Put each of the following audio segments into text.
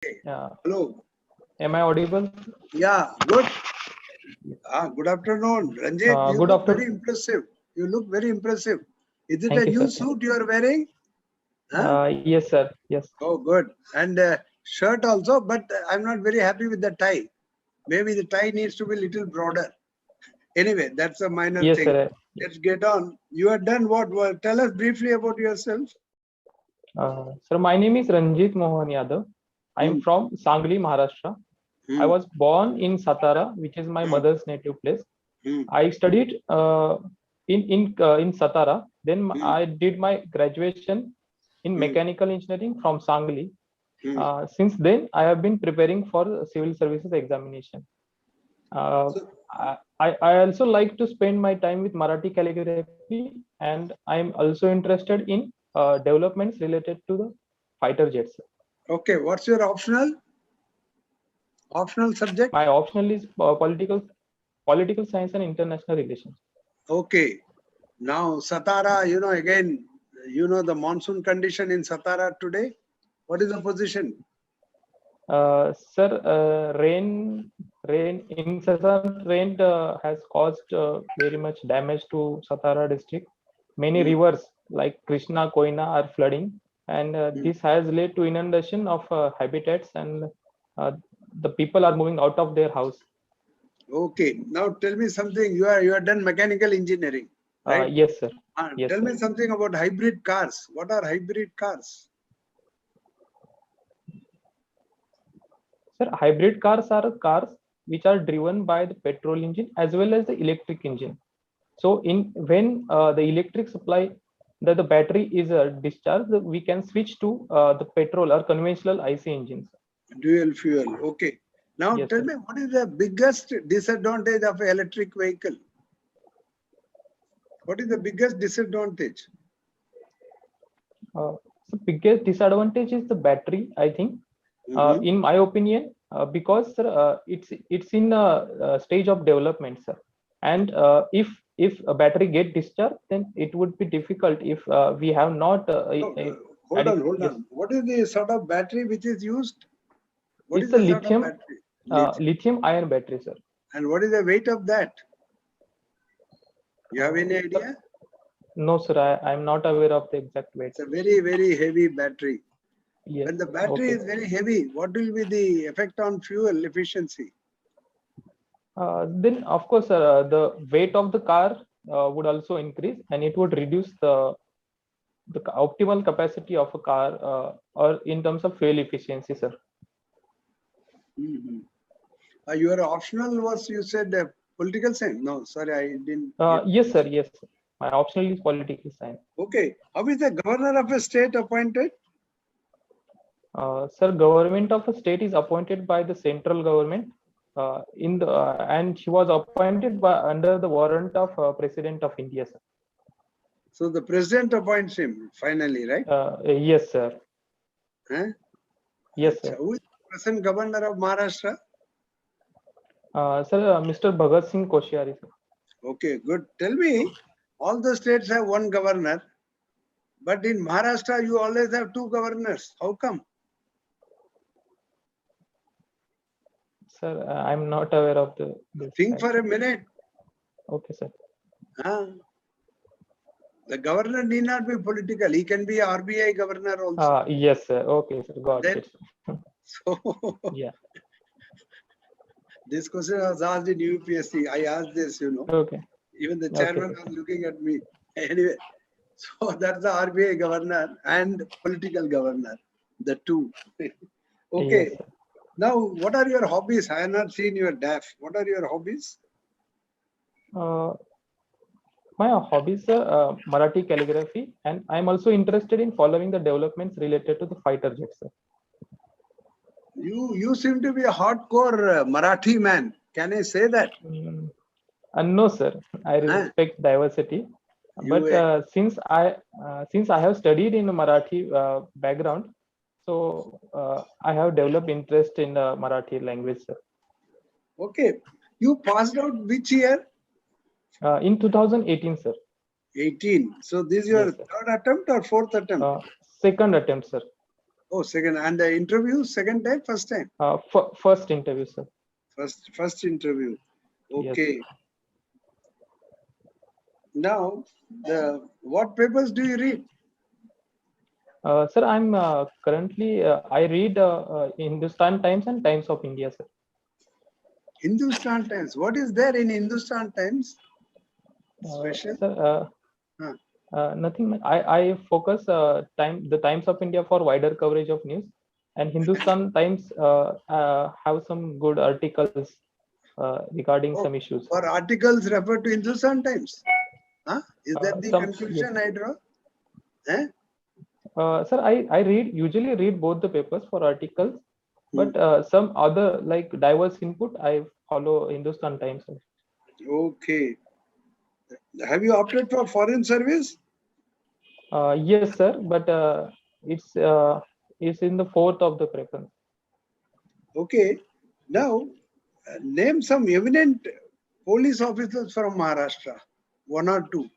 Hello. Am I audible? Yeah, good. Good afternoon. Ranjit, you Good look very afternoon. impressive. You look very impressive. Is it a Thank you, new sir. suit you are wearing? Huh? Yes, sir. Yes. Oh, good. And shirt also, but I'm not very happy with the tie. Maybe the tie needs to be a little broader. Anyway, that's a minor Yes, thing. sir. Let's get on. You have done what? Well, tell us briefly about yourself. Sir, my name is Ranjit Mohan Yadav. I'm Hmm. from Sangli, Maharashtra. I Hmm. was born in Satara, which is my Hmm. mother's native place. Hmm. I studied in Satara. Then Hmm. I did my graduation in Hmm. mechanical engineering from Sangli. Hmm. Since then, I have been preparing for civil services examination. Uh, So, I also like to spend my time with Marathi calligraphy, and I'm also interested in developments related to the fighter jets. okay, what's your optional? Optional subject? My optional is political science and international relations. Okay. Now, Satara, again, the monsoon condition in Satara today. What is the position? Sir, rain incessant rain has caused very much damage to Satara district. Many Hmm, rivers like Krishna, Koina are flooding, and hmm. this has led to inundation of habitats, and uh, the people are moving out of their house. Okay. Now, tell me something. You are done mechanical engineering, right? Yes, sir. Yes, Tell sir. me something about hybrid cars. What are hybrid cars? Sir, hybrid cars are cars which are driven by the petrol engine as well as the electric engine. So in when the electric supply, the battery is discharged, we can switch to the petrol or conventional IC engines. Dual fuel. Okay. Now, Yes, tell sir. me what is the biggest disadvantage of electric vehicle? What is the biggest disadvantage? So biggest disadvantage is the battery, I think. Mm-hmm. In my opinion, because it's in a stage of development, sir. And if a battery get discharged, then it would be difficult if we have not No, hold on, hold yes, on. What is the sort of battery which is used? What is it's a the sort of battery? Lithium. lithium ion battery, sir. And what is the weight of that? You have any Sir, idea? no, sir, I'm not aware of the exact weight. It's a very, very heavy battery. Yes, When the sir. battery Okay. is very heavy, what will be the effect on fuel efficiency? Then, of course, the weight of the car would also increase, and it would reduce the optimal capacity of a car, or in terms of fuel efficiency, sir. Mm-hmm. Your optional was, you said, political science? No, sorry, I didn't get. Yes, sir. Yes, sir. My optional is political science. Okay. How is the governor of a state appointed? Sir, government of a state is appointed by the central government, and she was appointed by under the warrant of President of India, sir. So the president appoints him finally, right? Yes, sir. Huh? Yes, sir. Who is the present governor of Maharashtra? Sir, Mr. Bhagat Singh Koshyari, sir. Okay, good. Tell me, all the states have one governor, but in Maharashtra you always have two governors. How come? Sir, I'm not aware of this Think fact. for a minute. Okay, sir. Huh? The governor need not be political. He can be a RBI governor also. Yes, sir. Okay, sir. Got Then, it. so Yeah. this question was asked in UPSC. I asked this, Okay. Even the Okay, chairman sir. was looking at me. Anyway, so that's the RBI governor and political governor, the two. Yes, Okay. sir. Now, what are your hobbies? I have not seen your DAF. What are your hobbies? Uh, my hobbies are Marathi calligraphy, and I'm also interested in following the developments related to the fighter jets, sir. You seem to be a hardcore Marathi man. Can I say that? Mm, no, sir. I Huh? respect diversity, You but since I have studied in a Marathi background, so I have developed interest in the Marathi language, sir. okay? You passed out which year? In 2018, sir. 18. So this is your Yes, sir. third attempt or fourth attempt? Second attempt, sir. Oh, second. And the interview, second time, first time? First interview, sir. First interview. Yes. Okay. Now, what papers do you read? Sir, I'm currently, I read Hindustan Times and Times of India, sir. Hindustan Times. What is there in Hindustan Times? Special? Sir, Huh. nothing. I focus the Times of India for wider coverage of news, and Hindustan Times have some good articles regarding some issues. For articles refer to Hindustan Times. Huh? Is that the conclusion I draw? Eh? Sir, I usually read both the papers for articles, but some other like diverse input, I follow Hindustan Times. Okay. Have you opted for foreign service? Yes, sir, but it's in the fourth of the preference. Okay. Now, name some eminent police officers from Maharashtra. One or two.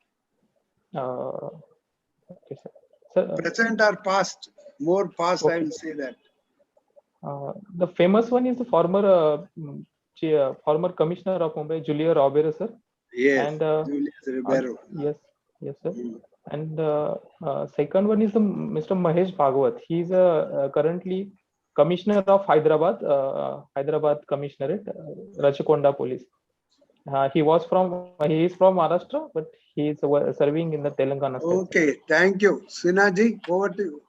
Okay, sir. Sir, present or past? More past, okay. I will say that. The famous one is the former commissioner of Mumbai, Julia Robert, sir. Yes, and Julius Ribeiro. yes, sir. And second one is the Mr. Mahesh Bhagwat. He's currently commissioner of Hyderabad Commissionerate, Rachakonda Police. He is from Maharashtra, but he is serving in the Telangana state. Okay, thank you. Sinaji, over to you.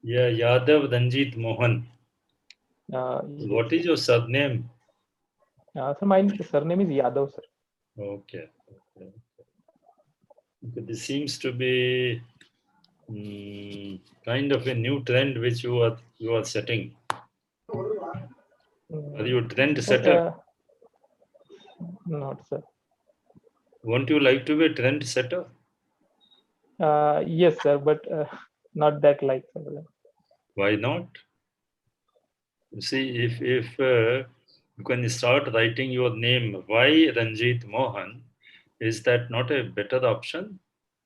Yeah, Yadav Ranjit Mohan. What is your surname? Sir, my surname is Yadav, sir. Okay. This seems to be kind of a new trend which you are setting. Are you a trend setter? Not, sir. Won't you like to be a trend setter? Yes, sir, but not that like. Why not? You see, if you can start writing your name, why Ranjit Mohan, is that not a better option?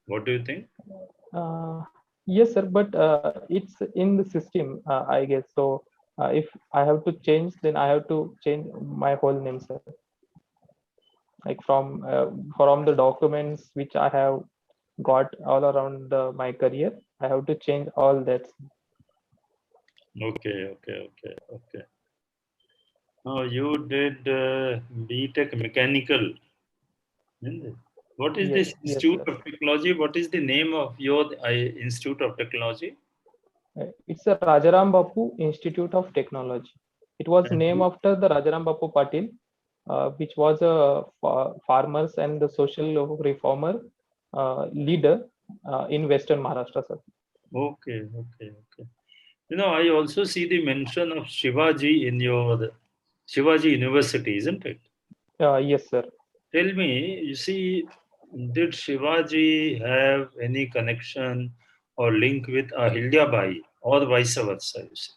What do you think? Yes, sir, but it's in the system, I guess. So if I have to change, then I have to change my whole name, sir. Like from the documents which I have got all around my career, I have to change all that. Okay. Now you did BTech Mechanical. What is this Institute of Technology? What is the name of your Institute of Technology? It's a Rajaram Bapu Institute of Technology. It was named after the Rajaram Bapu Patil, which was a farmers and the social reformer leader in Western Maharashtra, sir. Okay. You know, I also see the mention of Shivaji in your Shivaji University, isn't it? Yes, sir. Tell me, you see, did Shivaji have any connection or link with Ahilya Bai or vice versa? You see?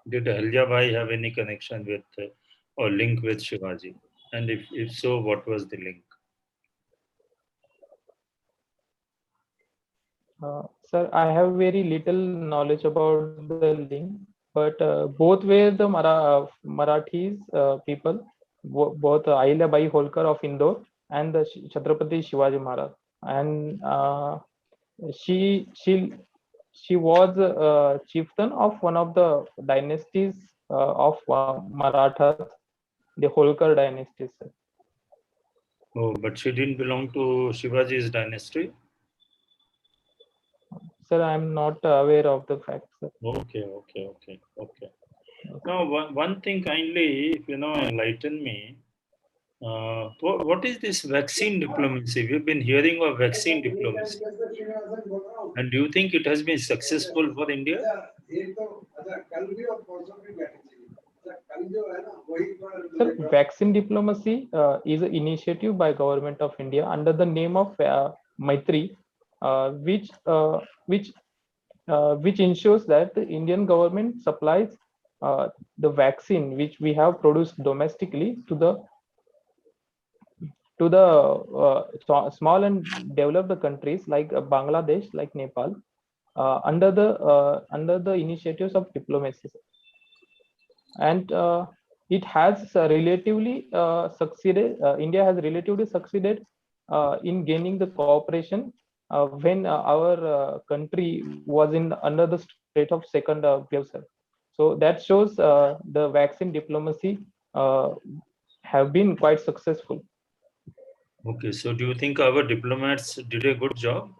Did Ahilya Bai have any connection with or link with Shivaji? And if so, what was the link? Sir, I have very little knowledge about the link, but both were the Marathis people, both Ahilya Bai Holkar of Indore and the Chhatrapati Shivaji Maharaj, and she was chieftain of one of the dynasties of Marathas, the Holkar dynasty, sir. Oh, but she didn't belong to Shivaji's dynasty? Sir, I'm not aware of the facts, sir. Okay. Now, one thing kindly, if enlighten me. What is this vaccine diplomacy? We've been hearing of vaccine diplomacy. And do you think it has been successful for India? Sir, vaccine diplomacy is an initiative by Government of India under the name of Maitri, which ensures that the Indian government supplies the vaccine which we have produced domestically to the small and developed countries like Bangladesh, like Nepal, under the initiatives of diplomacy, and it has relatively succeeded. India has relatively succeeded in gaining the cooperation when our country was under the state of second wave, sir. So that shows the vaccine diplomacy have been quite successful. Okay, so do you think our diplomats did a good job?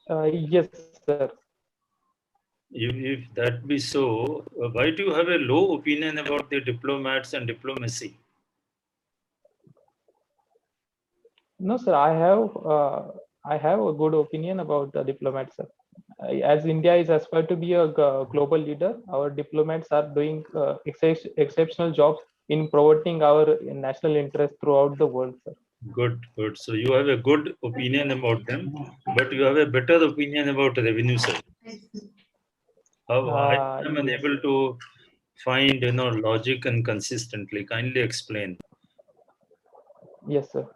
Yes, sir. If that be so, why do you have a low opinion about the diplomats and diplomacy? No, sir. I have a good opinion about the diplomats, sir. As India is aspired to be a global leader, our diplomats are doing exceptional jobs in promoting our national interest throughout the world, sir. Good, good. So you have a good opinion about them, but you have a better opinion about revenue service. How I am Yes. unable to find logic and consistently. Kindly explain. Yes, sir.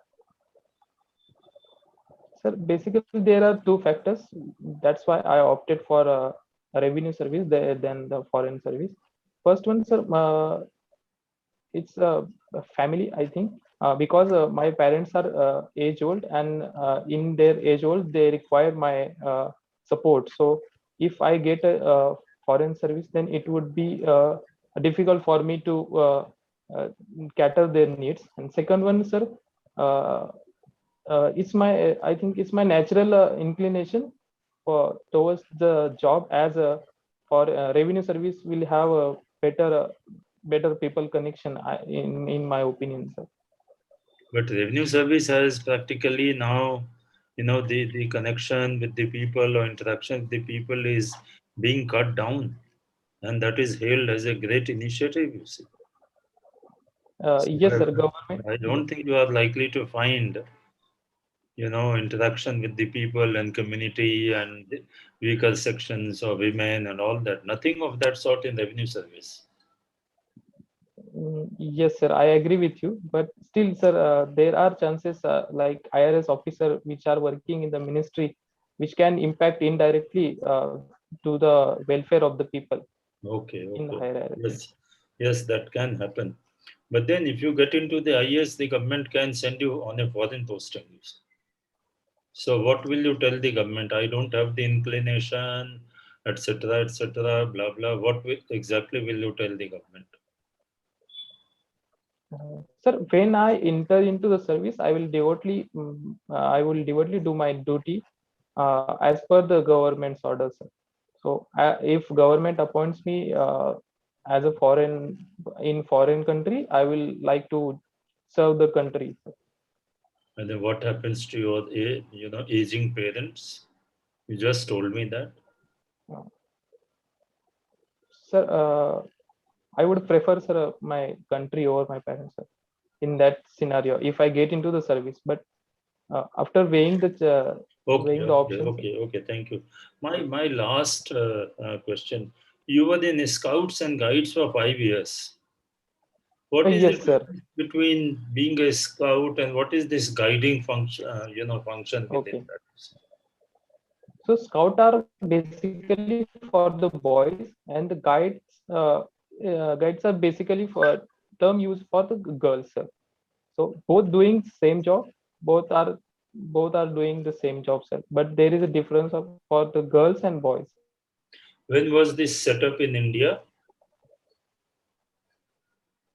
Sir, basically there are two factors. That's why I opted for a revenue service than the foreign service. First one, sir, it's a family, I think, because my parents are age old, and in their age old, they require my support. So if I get a foreign service, then it would be difficult for me to cater their needs. And second one, sir, it's my I think it's my natural inclination towards the job as a for revenue service will have a better people connection in my opinion, sir. But revenue service has practically now, the connection with the people or interaction with the people is being cut down, and that is hailed as a great initiative. You see. Yes, So sir. Government. I don't think you are likely to find, interaction with the people and community and vehicle sections or women and all that. Nothing of that sort in revenue service. Yes, sir. I agree with you. But still, sir, there are chances like IRS officer which are working in the ministry, which can impact indirectly to the welfare of the people Okay, in okay. higher hierarchy. Yes, yes, that can happen. But then if you get into the IAS, the government can send you on a foreign posting. You see. So what will you tell the government? I don't have the inclination, etc., blah, blah. Exactly will you tell the government? Sir, when I enter into the service, I will devotedly do my duty as per the government's orders, sir. So if government appoints me as a foreign country, I will like to serve the country. And then what happens to your, aging parents? You just told me that. Sir, I would prefer, sir, my country over my parents, sir, in that scenario, if I get into the service. But after weighing the options. Okay. Thank you. My last question. You were in Scouts and Guides for 5 years. What is Yes, the sir. difference between being a scout and what is this guiding function? Function within Okay. that? So scout are basically for the boys, and the guides are basically for term use for the girls, sir. So both doing same job, both are doing the same job, sir. But there is a difference for the girls and boys. When was this set up in India?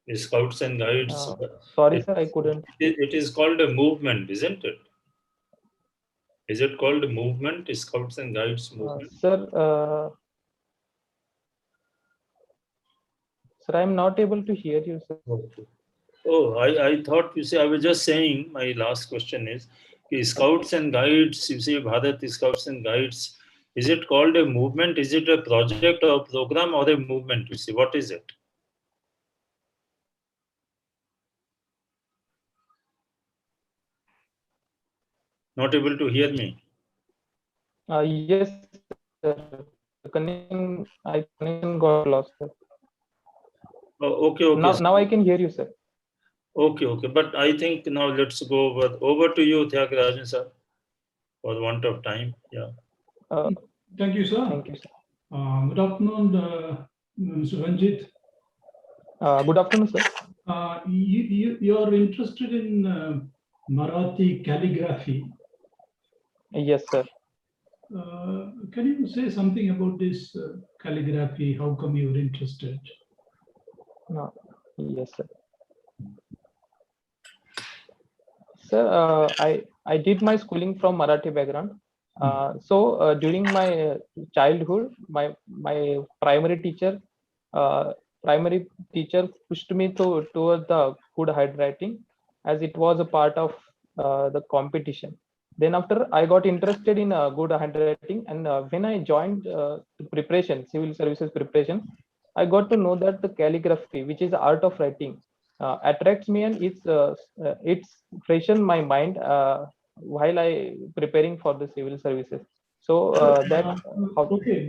The Scouts and Guides. Sorry, sir, I couldn't. It is called a movement, isn't it? Is it called a movement? Scouts and Guides movement? Sir, I'm not able to hear you, sir. Okay. Oh, I thought, I was just saying, my last question is, Scouts and Guides, Bharat Scouts and Guides, is it called a movement? Is it a project or a program or a movement? What is it? Not able to hear me? Yes, sir. The connection got lost, sir. Oh, okay. Now I can hear you, sir. Okay. But I think now let's go over to you, Tyagarajan sir, for the want of time. Yeah. Thank you, sir. Thank you, sir. Good afternoon, Mr. Ranjit. Good afternoon, sir. You are interested in Marathi calligraphy. Yes, sir. Can you say something about this calligraphy? How come you were interested? Yes, sir. Sir, I did my schooling from Marathi background. So during my childhood, my primary teacher pushed me towards the good handwriting, as it was a part of the competition. Then after I got interested in good handwriting, and when I joined the preparation, civil services preparation, I got to know that the calligraphy, which is the art of writing, attracts me, and it's freshened my mind while I preparing for the civil services. So okay,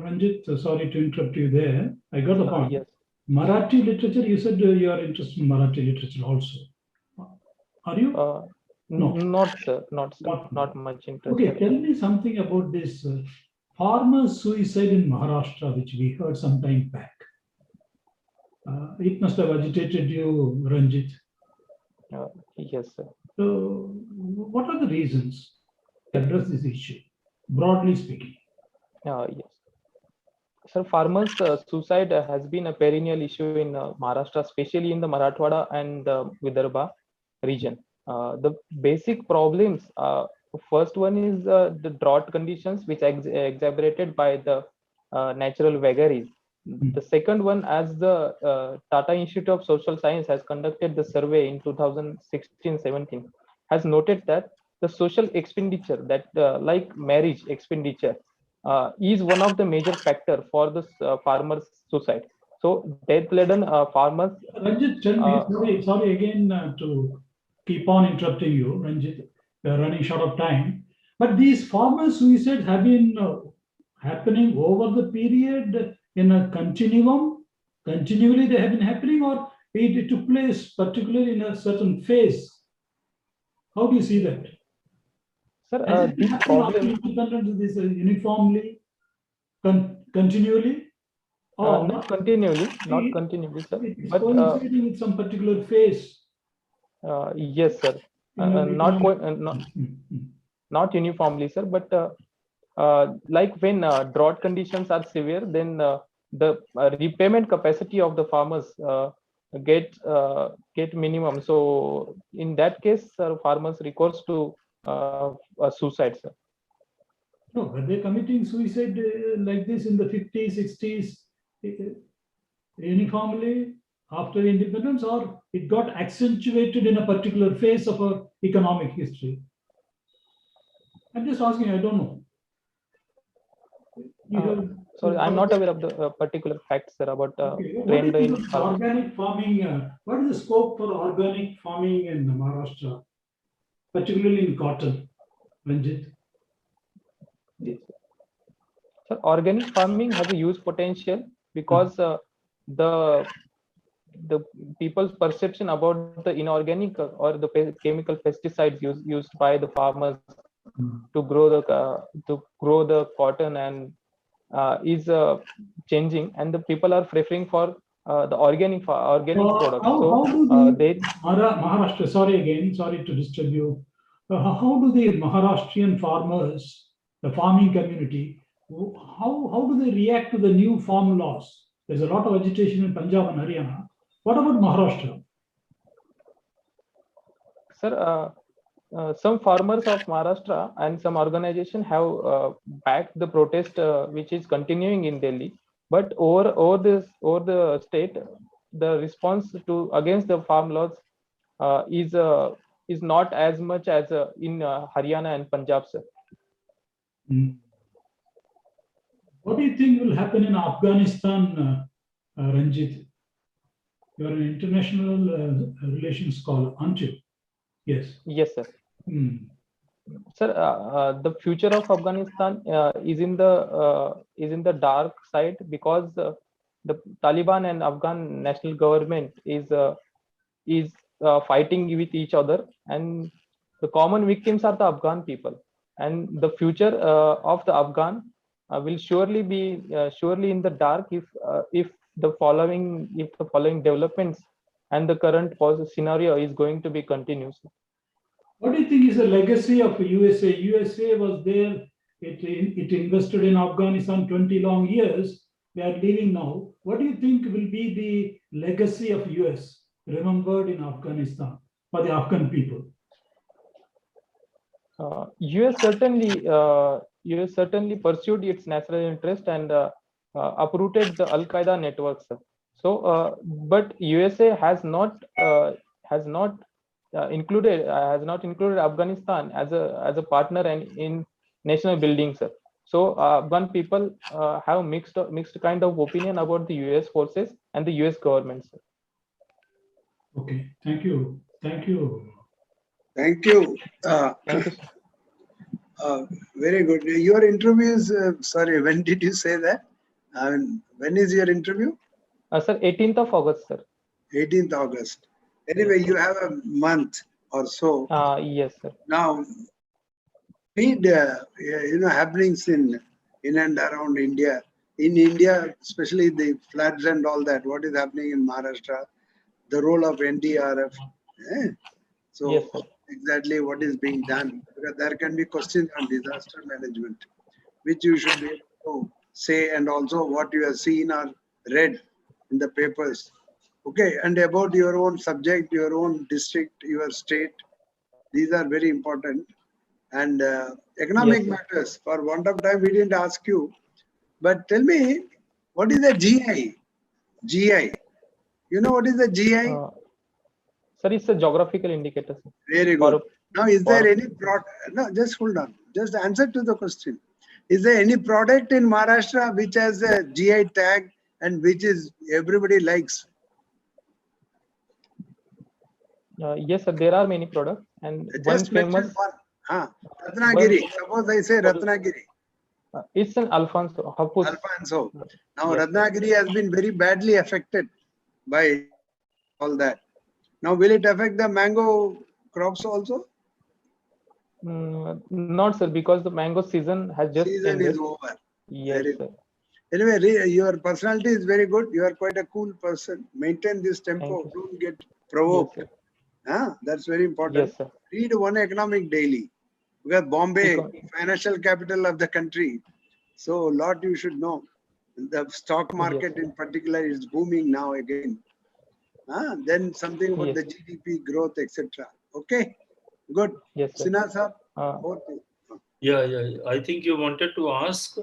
Ranjit, sorry to interrupt you there. I got the point. Yes. Marathi literature, you said you are interested in Marathi literature also. Are you? No. Not, sir. Not much interest. Okay, tell me something about this farmer suicide in Maharashtra, which we heard some time back. It must have agitated you, Ranjit. Yes, sir. So, what are the reasons to address this issue, broadly speaking? Yes. Sir, farmers' suicide has been a perennial issue in Maharashtra, especially in the Marathwada and Vidarbha region. The basic problems, first one is the drought conditions, which are exacerbated by the natural vagaries. The second one, as the Tata Institute of Social Science has conducted the survey in 2016-17, has noted that the social expenditure, that like marriage expenditure, is one of the major factor for this farmers' suicide. So death-laden farmers. Ranjit, tell me, sorry again to keep on interrupting you, Ranjit. We are running short of time. But these farmers' suicides have been happening over the period in a continuum. Continually, they have been happening, or it took place particularly in a certain phase. How do you see that? Sir, this problem independence is uniformly, continually. Not continually, sir. It's But coinciding with some particular phase. yes, sir. Not uniformly, sir. But like when drought conditions are severe, then the repayment capacity of the farmers get minimum. So in that case, farmers recourse to suicide, sir. No, were they committing suicide like this in the 50s, 60s, uniformly after independence, or it got accentuated in a particular phase of our economic history? I'm just asking, I don't know. Sorry, I'm not aware of the particular facts, sir, about trend in organic farming. What is the scope for organic farming in Maharashtra, particularly in cotton, Ranjit? Yes. So organic farming has a huge potential because the people's perception about the inorganic or the chemical pesticides used by the farmers to grow the cotton and is changing, and the people are preferring for the organic products. Maharashtra, sorry to disturb you. How do the Maharashtrian farmers, the farming community, how do they react to the new farm laws? There's a lot of agitation in Punjab and Haryana. What about Maharashtra? Sir, some farmers of Maharashtra and some organizations have backed the protest, which is continuing in Delhi. But over the state, the response against the farm laws is not as much as in Haryana and Punjab, sir. What do you think will happen in Afghanistan, Ranjit? You are an international relations scholar, aren't you? Yes. Yes, sir. Sir, the future of Afghanistan is in the dark side, because the Taliban and Afghan national government is fighting with each other, and the common victims are the Afghan people. and the future of the Afghan will surely be surely in the dark if the following developments and the current scenario is going to be continuous. What do you think is the legacy of USA? USA was there. It invested in Afghanistan 20 long years. They are leaving now. What do you think will be the legacy of US remembered in Afghanistan for the Afghan people? US certainly pursued its national interest and uprooted the Al Qaeda networks. So, but USA has not included Afghanistan as a partner and in national building, sir. So Afghan people have mixed kind of opinion about the US forces and the US government, sir. Okay, thank you. Thank you. Thank you, sir. Very good. Your interview is, sorry, when did you say that? When is your interview? Sir, 18th of August, sir. 18th August. Anyway, Yes, you have a month or so. Yes, sir. Now, read, happenings in and around India. In India, especially the floods and all that, what is happening in Maharashtra, the role of NDRF. So, Yes, sir. exactly what is being done. Because there can be questions on disaster management, which you should be able to say, and also what you have seen or read in the papers. Okay, and about your own subject, your own district, your state, these are very important. And economic Yes, sir. matters, for want of time, we didn't ask you. But tell me, what is the GI? GI. You know what is the GI? Sir, it's a geographical indicator, sir. Very good. Now, is there any product? No, just hold on. Just answer to the question. Is there any product in Maharashtra which has a GI tag and which is everybody likes? Yes, sir. There are many products, and Just one famous. mention one. Ratnagiri. Suppose I say Ratnagiri. It's an Alfonso. Hapus. Alfonso. Now, Yes, Ratnagiri has been very badly affected by all that. Now, will it affect the mango crops also? Not, sir, because the mango season has just Season ended. is over. Yes, Very sir. Anyway, your personality is very good. You are quite a cool person. Maintain this tempo. Thank you, sir. Don't get provoked. Yes, That's very important. Yes, sir. Read one economic daily. Because Bombay, financial capital of the country. So, a lot you should know. The stock market in particular is booming now again. Then something about the GDP growth, etc. Okay, good. Yes, sir. Sinha sir, Yeah. I think you wanted to ask.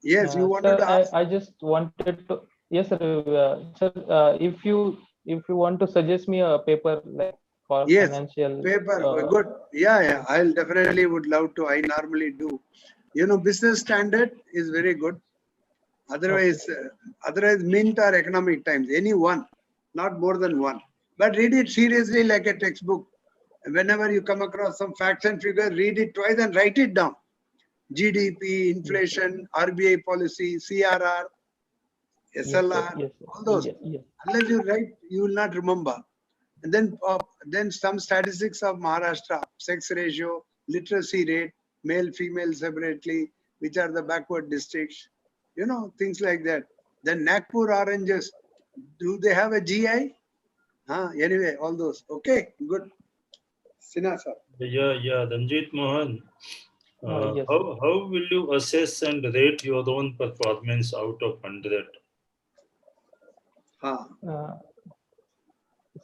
Yes, you wanted sir, to ask. I just wanted to. Yes, sir. Sir, if you want to suggest me a paper like for financial paper, good. Yeah. I'll definitely would love to. I normally do. Business Standard is very good. Otherwise, Mint or Economic Times, any one, not more than one. But read it seriously like a textbook. Whenever you come across some facts and figures, read it twice and write it down. GDP, inflation, RBI policy, CRR, SLR, all those. Unless you write, you will not remember. And then some statistics of Maharashtra, sex ratio, literacy rate, male, female separately, which are the backward districts, things like that. Then Nagpur oranges, do they have a GI? Anyway, all those. Okay, good. Sinha sir. Yeah, Ranjit Mohan. Yes. How will you assess and rate your own performance out of 100?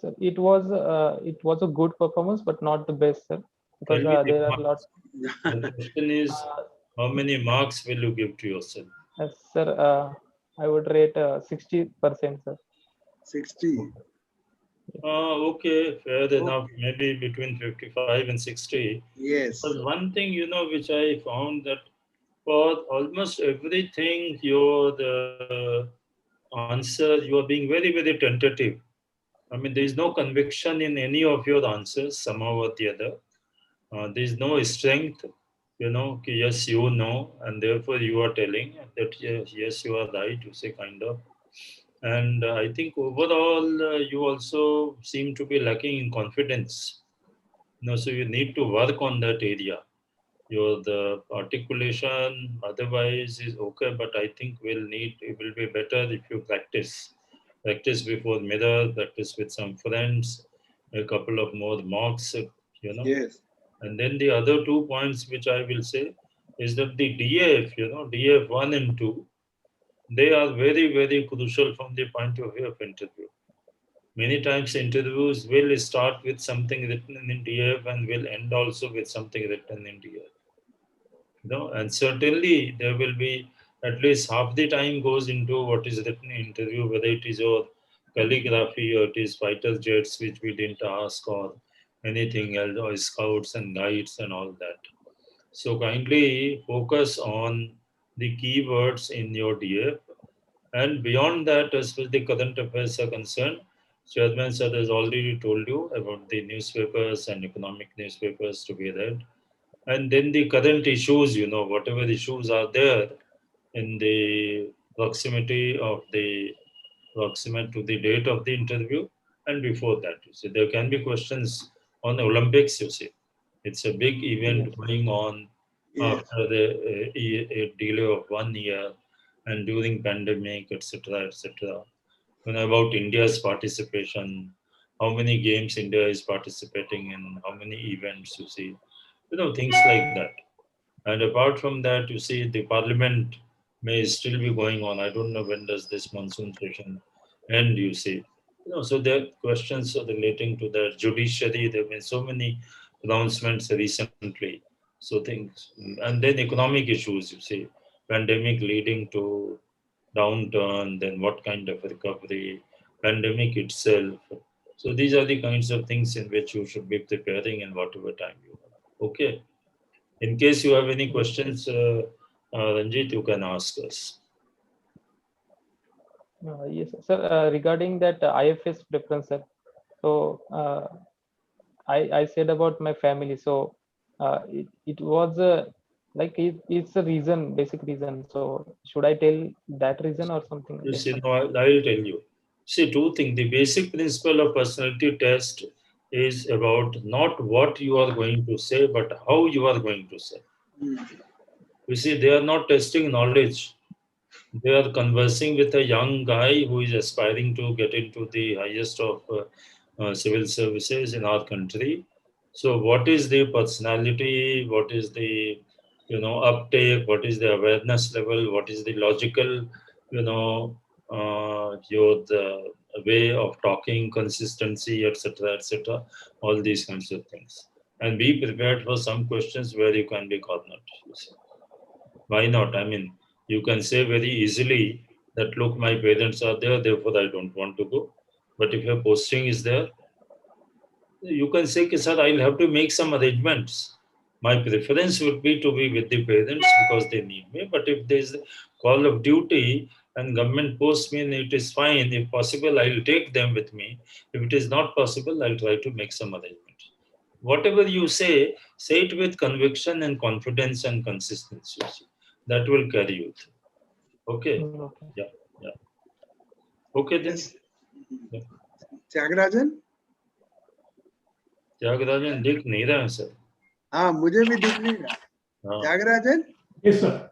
Sir, it was a good performance, but not the best, sir. Because there are lots. The question is, how many marks will you give to yourself? Sir, I would rate 60%, sir. 60. Okay, fair enough. Maybe between 55 and 60. Yes. But one thing, which I found that for almost everything, your answer, you are being very, very tentative. I mean, there is no conviction in any of your answers, somehow or the other. There is no strength, yes, and therefore you are telling that yes, you are right, you say kind of. And I think overall, you also seem to be lacking in confidence. So you need to work on that area. the articulation otherwise is okay, but I think it will be better if you practice before mirror, practice with some friends, a couple of more mocks, Yes. And then the other 2 points which I will say is that the DAF, DAF 1 and 2, they are very, very crucial from the point of view of interview. Many times interviews will start with something written in DAF and will end also with something written in DAF. And certainly there will be at least half the time goes into what is written in interview, whether it is your calligraphy or it is fighter jets which we didn't ask or anything else, or scouts and guides and all that. So kindly focus on the keywords in your DF, and beyond that, as far as the current affairs are concerned, Chairman sir has already told you about the newspapers and economic newspapers to be read. And then the current issues, whatever issues are there in the proximate to the date of the interview and before that. You see, there can be questions on the Olympics, you see. It's a big event going on Yes. after a delay of 1 year and during pandemic, etc., etc. About India's participation, how many games India is participating in, how many events, you see, things like that. And apart from that, you see, the parliament may still be going on. I don't know when does this monsoon session end, you see. So there are questions relating to the judiciary. There have been so many announcements recently. So things, and then economic issues, you see, pandemic leading to downturn, then what kind of recovery, pandemic itself. So these are the kinds of things in which you should be preparing in whatever time you have. Okay. In case you have any questions, Ranjit, you can ask us. Yes, sir. Regarding that IFS preference, sir. So I said about my family. So it was it's a reason, basic reason. So should I tell that reason or something? You see, no, I will tell you. See, two things. The basic principle of personality test is about not what you are going to say, but how you are going to say. You see, they are not testing knowledge. They are conversing with a young guy who is aspiring to get into the highest of civil services in our country. So what is the personality? What is the uptake? What is the awareness level? What is the logical the way of talking, consistency, etc., etc. All these kinds of things, and be prepared for some questions where you can be cornered. Why not? I mean, you can say very easily that, look, my parents are there, therefore I don't want to go. But if your posting is there, you can say, sir, I'll have to make some arrangements. My preference would be to be with the parents because they need me. But if there's a call of duty and government posts me, and it is fine. If possible, I'll take them with me. If it is not possible, I'll try to make some arrangements. Whatever you say it with conviction and confidence and consistency. That will carry you through. Okay. Yeah. Okay then. Yes. Tyagarajan? Tyagarajan दिख नहीं रहा है sir. हाँ, मुझे भी दिख नहीं रहा. Tyagarajan? Yes, sir.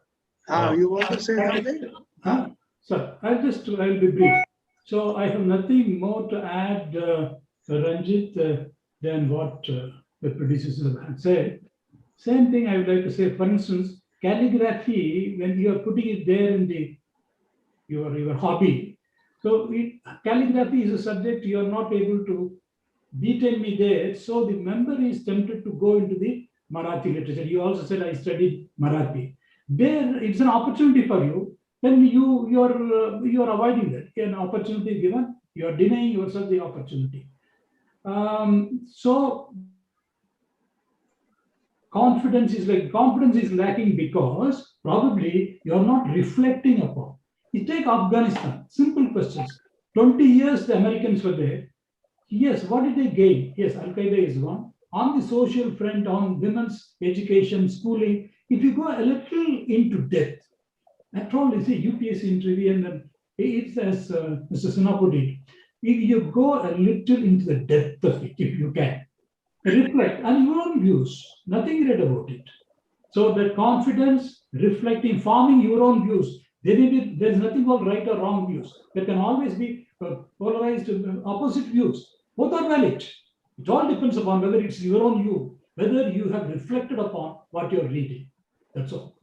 You want to say something? Sir, I'll be brief. So I have nothing more to add, Ranjit, than what the predecessors have said. Same thing I would like to say. For instance, calligraphy, when you are putting it there in your hobby, so calligraphy is a subject you are not able to detail me there. So the member is tempted to go into the Marathi literature. You also said I studied Marathi. There, it's an opportunity for you. Then you are avoiding that. An opportunity given, you are denying yourself the opportunity. So confidence is lacking because probably you are not reflecting upon. You take Afghanistan, simple questions. 20 years the Americans were there. Yes, what did they gain? Yes, Al-Qaeda is one. On the social front, on women's education, schooling, if you go a little into depth, after all, you see UPSC interview, and then it's as Mr. Sinha put it, if you go a little into the depth of it, if you can, reflect on your own views, nothing read about it. So that confidence, reflecting, forming your own views. There is nothing called right or wrong views. There can always be polarized opposite views. Both are valid. It all depends upon whether it's your own view, whether you have reflected upon what you're reading. That's all.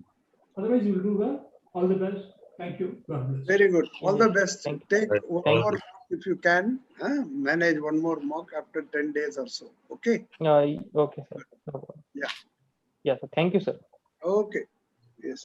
Otherwise, you will do well. All the best. Thank you. God bless. Very good. All the best. Thank you. Take one Thank more you. mock if you can. Manage one more mock after 10 days or so. Okay. Okay, sir. No problem. Yeah. Yeah, sir. Thank you, sir. Okay.